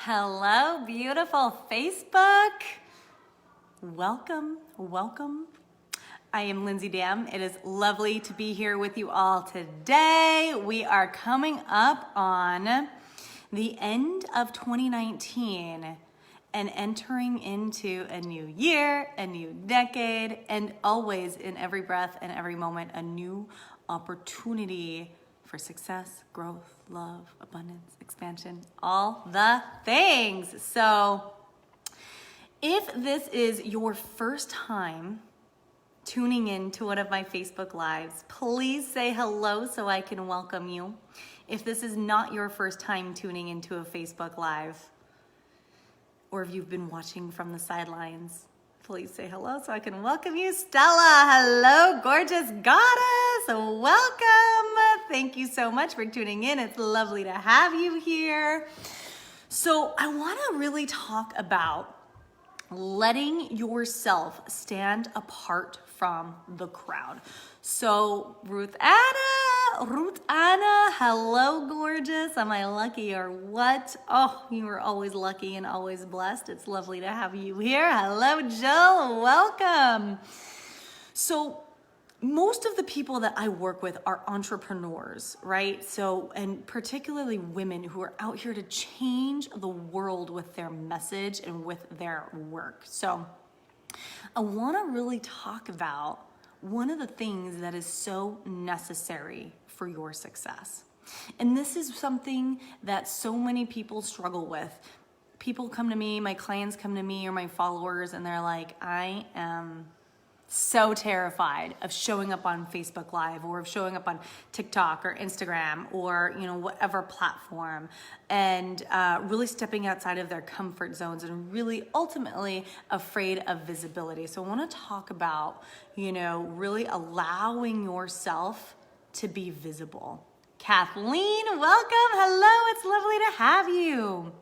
Hello, beautiful Facebook. Welcome. I am Lindsay Dam. It is lovely to be here with you all today. We are coming up on the end of 2019 and entering into a new year, a new decade, and always in every breath and every moment, a new opportunity for success, growth, love, abundance, expansion, all the things. So if this is your first time tuning in to one of my Facebook Lives, please say hello so I can welcome you. If this is not your first time tuning into a Facebook Live, or if you've been watching from the sidelines, please say hello so I can welcome you. Stella, hello, gorgeous goddess, welcome. Thank you so much for tuning in. It's lovely to have you here. So I want to really talk about letting yourself stand apart from the crowd. So Ruth Anna, hello, gorgeous. Am I lucky or what? Oh, you are always lucky and always blessed. It's lovely to have you here. Hello, Jill. Welcome. So most of the people that I work with are entrepreneurs, right? So, and particularly women who are out here to change the world with their message and with their work. So I want to really talk about one of the things that is so necessary for your success. And this is something that so many people struggle with. People come to me, my clients come to me or my followers, and they're like, I am so terrified of showing up on Facebook Live or of showing up on TikTok or Instagram or, whatever platform, and really stepping outside of their comfort zones and really ultimately afraid of visibility. So I want to talk about, really allowing yourself to be visible. Kathleen, welcome. Hello. It's lovely to have you.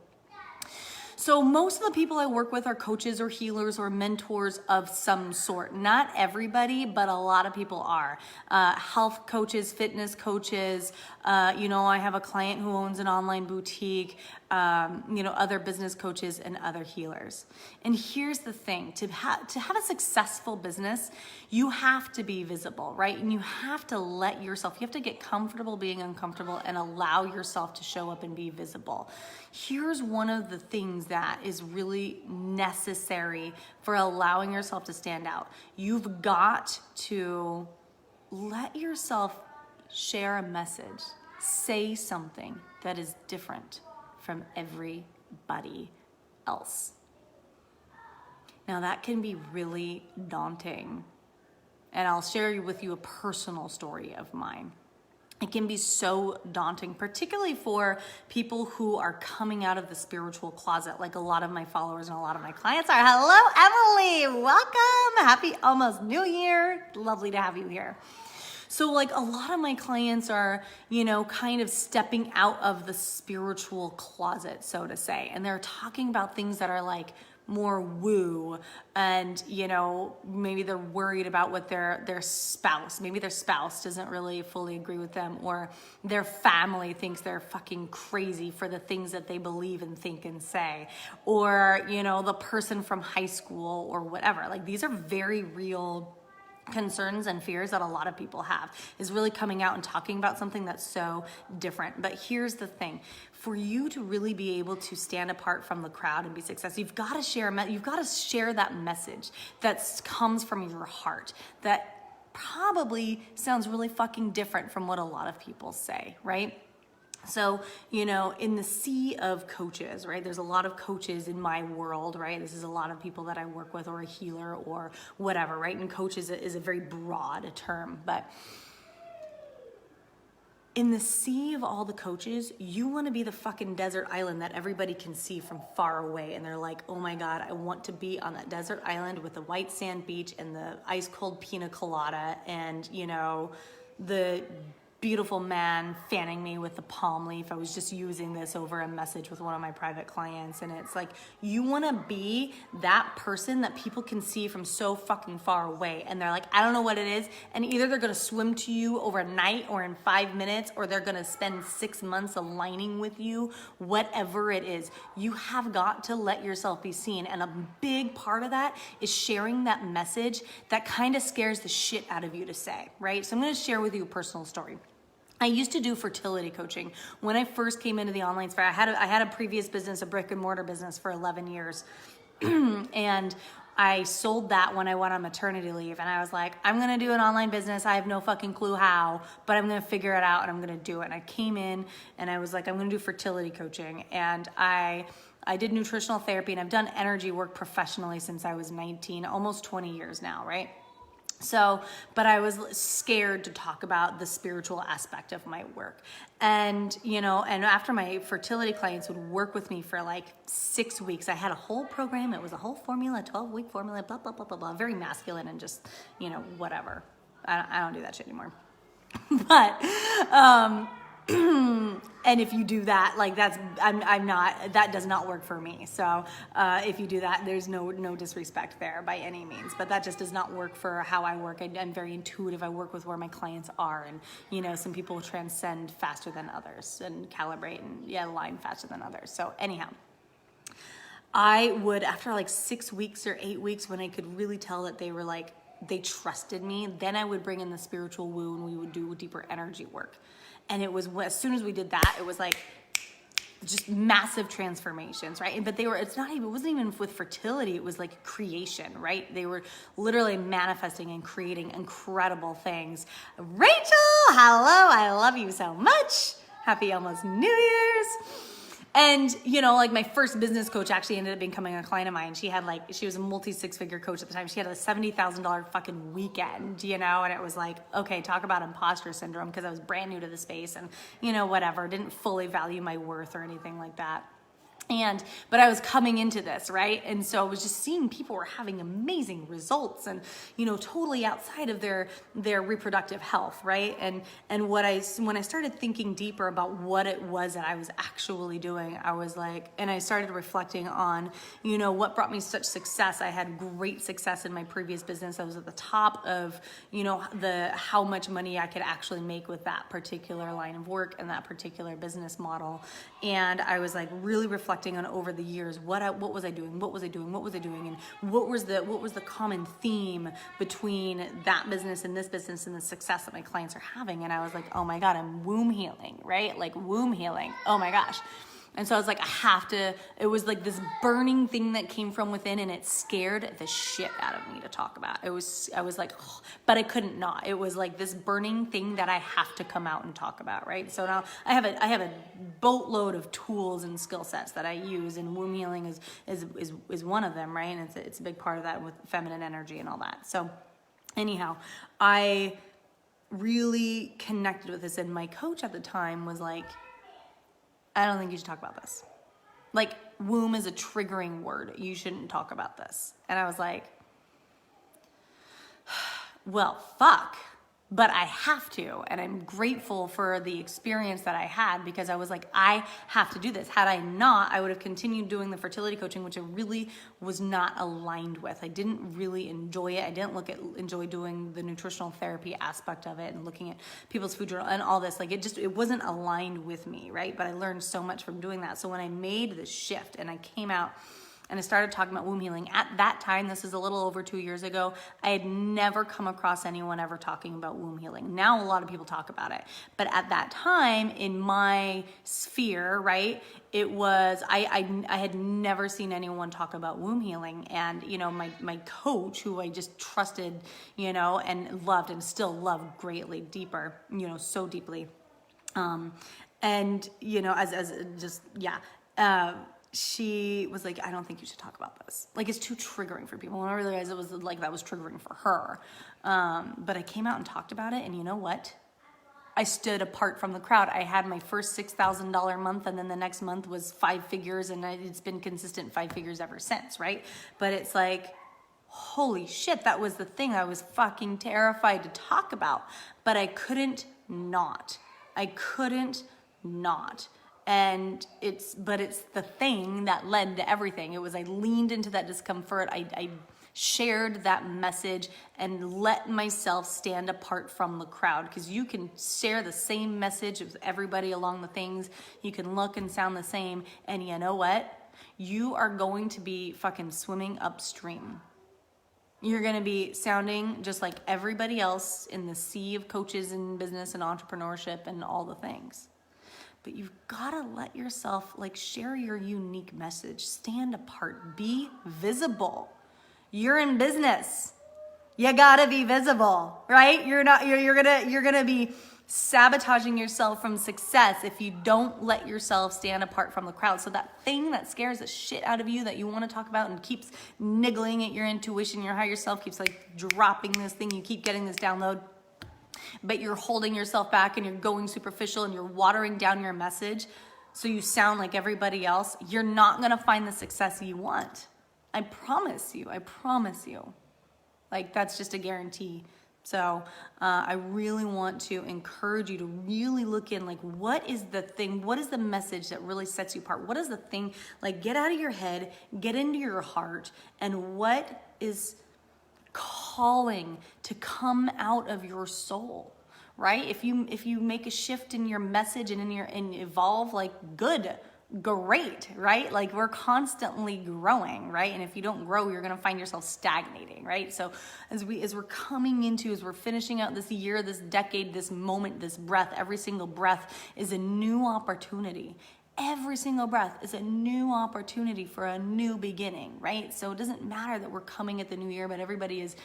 So most of the people I work with are coaches or healers or mentors of some sort. Not everybody, but a lot of people are. Health coaches, fitness coaches. I have a client who owns an online boutique. Other business coaches and other healers. And here's the thing, to have a successful business, you have to be visible, right? And you have to you have to get comfortable being uncomfortable and allow yourself to show up and be visible. Here's one of the things that is really necessary for allowing yourself to stand out. You've got to let yourself share a message, say something that is different from everybody else. Now that can be really daunting. And I'll share with you a personal story of mine. It can be so daunting, particularly for people who are coming out of the spiritual closet, like a lot of my followers and a lot of my clients are. Hello, Emily. Welcome. Happy almost New Year. Lovely to have you here. So like a lot of my clients are, kind of stepping out of the spiritual closet, so to say. And they're talking about things that are like more woo, and maybe they're worried about what their spouse, maybe their spouse doesn't really fully agree with them, or their family thinks they're fucking crazy for the things that they believe and think and say, or the person from high school or whatever. Like these are very real concerns and fears that a lot of people have, is really coming out and talking about something that's so different. But here's the thing, for you to really be able to stand apart from the crowd and be successful, you've got to share that message that comes from your heart, that probably sounds really fucking different from what a lot of people say, right? So, in the sea of coaches, right? There's a lot of coaches in my world, right? This is a lot of people that I work with, or a healer or whatever, right? And coaches is a very broad term, but in the sea of all the coaches, you want to be the fucking desert island that everybody can see from far away. And they're like, oh my God, I want to be on that desert island with the white sand beach and the ice cold pina colada and, the beautiful man fanning me with the palm leaf. I was just using this over a message with one of my private clients. And it's like, you want to be that person that people can see from so fucking far away. And they're like, I don't know what it is. And either they're going to swim to you overnight or in 5 minutes, or they're going to spend 6 months aligning with you, whatever it is. You have got to let yourself be seen. And a big part of that is sharing that message that kind of scares the shit out of you to say, right? So I'm going to share with you a personal story. I used to do fertility coaching. When I first came into the online sphere, I had a previous business, a brick and mortar business for 11 years. And I sold that when I went on maternity leave. And I was like, I'm going to do an online business. I have no fucking clue how, but I'm going to figure it out and I'm going to do it. And I came in and I was like, I'm going to do fertility coaching. And I did nutritional therapy, and I've done energy work professionally since I was 19, almost 20 years now, right? So, but I was scared to talk about the spiritual aspect of my work. And, and after my fertility clients would work with me for like 6 weeks, I had a whole program. It was a whole formula, 12-week formula, blah, blah, blah, blah, blah, very masculine and just, whatever. I don't do that shit anymore. But, and if you do that, like that does not work for me. So, if you do that, there's no disrespect there by any means, but that just does not work for how I work. I'm very intuitive. I work with where my clients are, and, some people transcend faster than others and calibrate and align faster than others. So anyhow, I would, after like 6 weeks or 8 weeks, when I could really tell that they trusted me, then I would bring in the spiritual woo and we would do deeper energy work. And it was, as soon as we did that, it was like just massive transformations, right? But it wasn't even with fertility. It was like creation, right? They were literally manifesting and creating incredible things. Rachel, hello. I love you so much. Happy almost New Year's. And, like my first business coach actually ended up becoming a client of mine. She was a multi-six-figure coach at the time. She had a $70,000 fucking weekend, and it was like, okay, talk about imposter syndrome, because I was brand new to the space and, whatever, didn't fully value my worth or anything like that. But I was coming into this, right? And so I was just seeing people were having amazing results and, totally outside of their reproductive health, right? And when I started thinking deeper about what it was that I was actually doing, I was like, and I started reflecting on, what brought me such success. I had great success in my previous business. I was at the top of, how much money I could actually make with that particular line of work and that particular business model. And I was like really reflecting on over the years what was I doing, and what was the common theme between that business and this business and the success that my clients are having. And I was like, oh my God, I'm womb healing, right? Like womb healing. Oh my gosh. And so I was like, it was like this burning thing that came from within, and it scared the shit out of me to talk about. I was like, oh, but I couldn't not. It was like this burning thing that I have to come out and talk about, right? So now I have a boatload of tools and skill sets that I use, and womb healing is one of them, right? And it's a big part of that with feminine energy and all that. So anyhow, I really connected with this, and my coach at the time was like, I don't think you should talk about this. Like, womb is a triggering word. You shouldn't talk about this. And I was like, well, fuck. But I have to, and I'm grateful for the experience that I had, because I was like, I have to do this. Had I not, I would have continued doing the fertility coaching, which I really was not aligned with. I didn't really enjoy it. I didn't enjoy doing the nutritional therapy aspect of it and looking at people's food journal and all this. Like it wasn't aligned with me, right? But I learned so much from doing that. So when I made the shift and I came out and I started talking about womb healing, at that time, this is a little over 2 years ago, I had never come across anyone ever talking about womb healing. Now a lot of people talk about it. But at that time, in my sphere, right, it was, I had never seen anyone talk about womb healing. And, my coach, who I just trusted, and loved and still love greatly, deeper, so deeply. She was like, I don't think you should talk about this. Like, it's too triggering for people. And I realized it was like, that was triggering for her. But I came out and talked about it, and you know what? I stood apart from the crowd. I had my first $6,000 month, and then the next month was 5 figures, and it's been consistent 5 figures ever since, right? But it's like, holy shit, that was the thing I was fucking terrified to talk about. But I couldn't not. I couldn't not. And it's the thing that led to everything. It was, I leaned into that discomfort. I shared that message and let myself stand apart from the crowd, because you can share the same message with everybody along the things. You can look and sound the same. And you know what? You are going to be fucking swimming upstream. You're going to be sounding just like everybody else in the sea of coaches and business and entrepreneurship and all the things. But you've got to let yourself share your unique message. Stand apart. Be visible. You're in business. You got to be visible, right? You're going to be sabotaging yourself from success if you don't let yourself stand apart from the crowd. So that thing that scares the shit out of you that you want to talk about and keeps niggling at your intuition, your higher self keeps dropping this thing, you keep getting this download, but you're holding yourself back and you're going superficial and you're watering down your message so you sound like everybody else, you're not going to find the success you want. I promise you. That's just a guarantee. So I really want to encourage you to really look in, what is the thing, what is the message that really sets you apart? What is the thing, get out of your head, get into your heart, and what is calling to come out of your soul, right? If you make a shift in your message and evolve, good, great, right? We're constantly growing, right? And if you don't grow, you're going to find yourself stagnating, right? So as we're finishing out this year, this decade, this moment, this breath, every single breath is a new opportunity. Every single breath is a new opportunity for a new beginning, right? So it doesn't matter that we're coming at the new year, but everybody is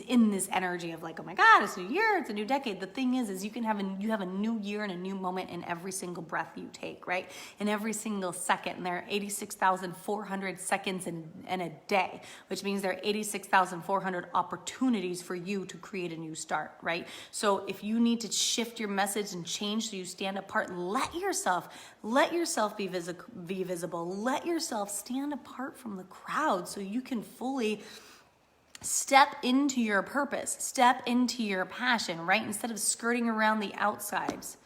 in this energy of oh my God, it's a new year, it's a new decade. The thing is you have a new year and a new moment in every single breath you take, right? In every single second. And there are 86,400 seconds in a day, which means there are 86,400 opportunities for you to create a new start, right? So if you need to shift your message and change so you stand apart, let yourself be visible. Let yourself stand apart from the crowd so you can fully step into your purpose, step into your passion, right? Instead of skirting around the outsides.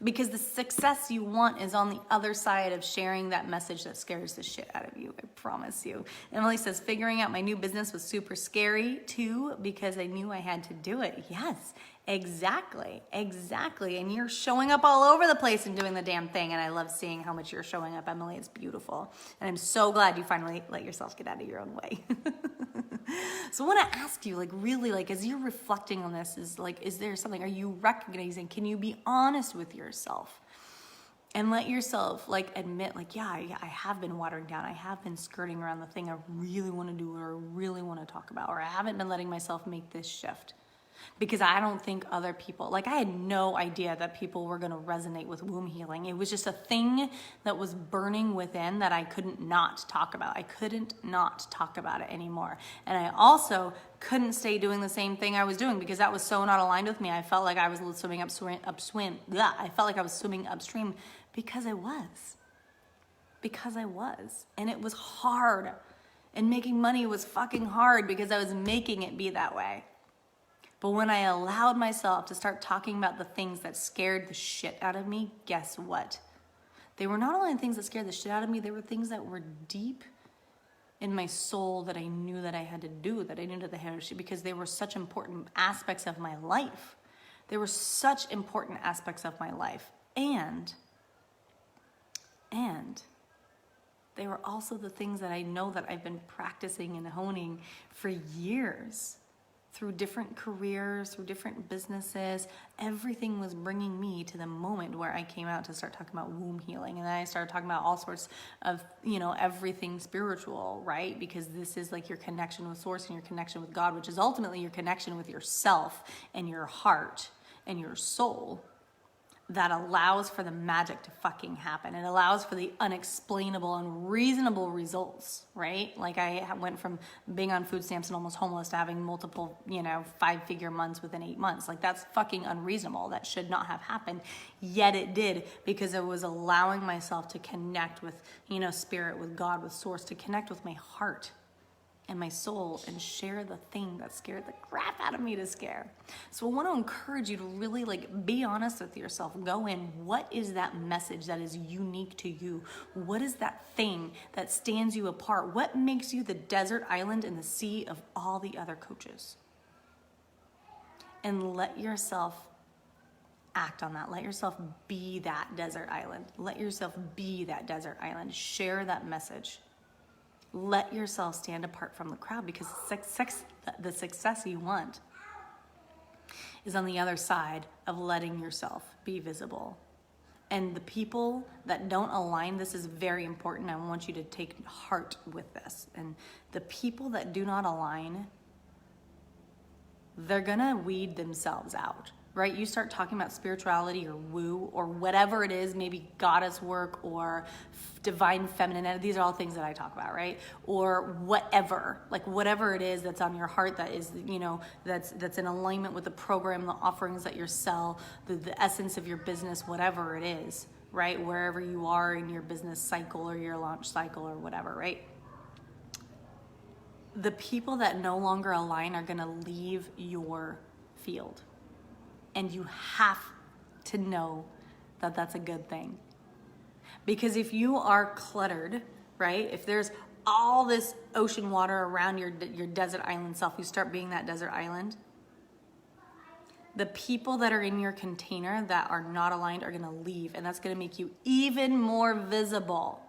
Because the success you want is on the other side of sharing that message that scares the shit out of you, I promise you. Emily says, figuring out my new business was super scary too, because I knew I had to do it. Yes, exactly. And you're showing up all over the place and doing the damn thing. And I love seeing how much you're showing up, Emily. It's beautiful. And I'm so glad you finally let yourself get out of your own way. So I want to ask you, really, as you're reflecting on this, is there something, are you recognizing, can you be honest with yourself and let yourself admit, yeah, I have been watering down. I have been skirting around the thing I really want to do or really want to talk about, or I haven't been letting myself make this shift. Because I don't think other people, I had no idea that people were going to resonate with womb healing. It was just a thing that was burning within that I couldn't not talk about. I couldn't not talk about it anymore. And I also couldn't stay doing the same thing I was doing because that was so not aligned with me. I felt like I was swimming upstream. I felt like I was swimming upstream because I was. And it was hard. And making money was fucking hard because I was making it be that way. But when I allowed myself to start talking about the things that scared the shit out of me, guess what? They were not only things that scared the shit out of me, they were things that were deep in my soul that I knew that I had to do, that I knew that I had to, because they were such important aspects of my life. They were such important aspects of my life. And they were also the things that I know that I've been practicing and honing for years. Through different careers, through different businesses, everything was bringing me to the moment where I came out to start talking about womb healing. And then I started talking about all sorts of, everything spiritual, right? Because this is your connection with source and your connection with God, which is ultimately your connection with yourself and your heart and your soul. That allows for the magic to fucking happen. It allows for the unexplainable, unreasonable results, right? I went from being on food stamps and almost homeless to having multiple, 5-figure months within 8 months. That's fucking unreasonable. That should not have happened. Yet it did, because I was allowing myself to connect with, spirit, with God, with source, to connect with my heart. and my soul and share the thing that scared the crap out of me to scare. So I want to encourage you to really be honest with yourself. Go in. What is that message that is unique to you? What is that thing that stands you apart? What makes you the desert island in the sea of all the other coaches? And let yourself act on that. Let yourself be that desert island. Let yourself be that desert island. Share that message. Let yourself stand apart from the crowd, because the success you want is on the other side of letting yourself be visible. And the people that don't align, this is very important. I want you to take heart with this. And the people that do not align, they're gonna weed themselves out. Right? You start talking about spirituality or woo or whatever it is, maybe goddess work or divine feminine. These are all things that I talk about, right? Or whatever, whatever it is that's on your heart that is, that's in alignment with the program, the offerings that you sell, the essence of your business, whatever it is, right? Wherever you are in your business cycle or your launch cycle or whatever, right? The people that no longer align are gonna leave your field. And you have to know that that's a good thing. Because if you are cluttered, right? If there's all this ocean water around your desert island self, you start being that desert island. The people that are in your container that are not aligned are gonna leave, and that's gonna make you even more visible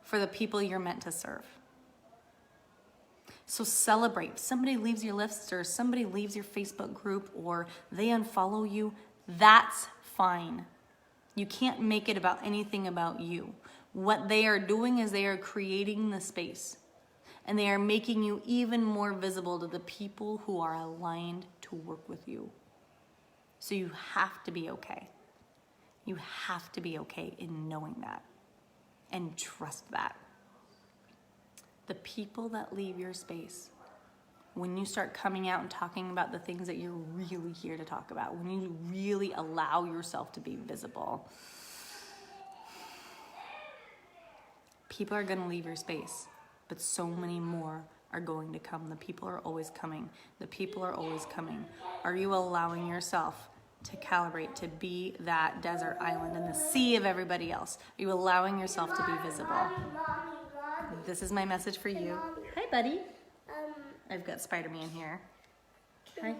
for the people you're meant to serve. So celebrate. If somebody leaves your list or somebody leaves your Facebook group or they unfollow you, that's fine. You can't make it about anything about you. What they are doing is they are creating the space, and they are making you even more visible to the people who are aligned to work with you. So you have to be okay. You have to be okay in knowing that and trust that. The people that leave your space, when you start coming out and talking about the things that you're really here to talk about, when you really allow yourself to be visible, people are going to leave your space, but so many more are going to come. The people are always coming. The people are always coming. Are you allowing yourself to calibrate, to be that desert island in the sea of everybody else? Are you allowing yourself to be visible? This is my message for you. Hi, buddy. I've got Spider-Man here. Hi.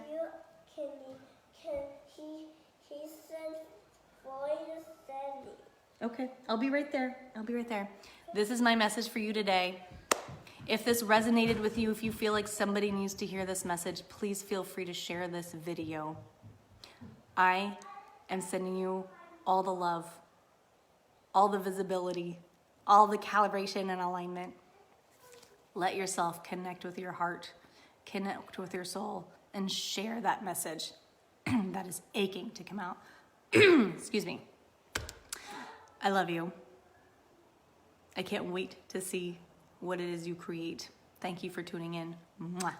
He said 40 to 70. Okay, I'll be right there. This is my message for you today. If this resonated with you, if you feel like somebody needs to hear this message, please feel free to share this video. I am sending you all the love, all the visibility, all the calibration and alignment. Let yourself connect with your heart, connect with your soul, and share that message that is aching to come out. Excuse me. I love you. I can't wait to see what it is you create. Thank you for tuning in. Mwah.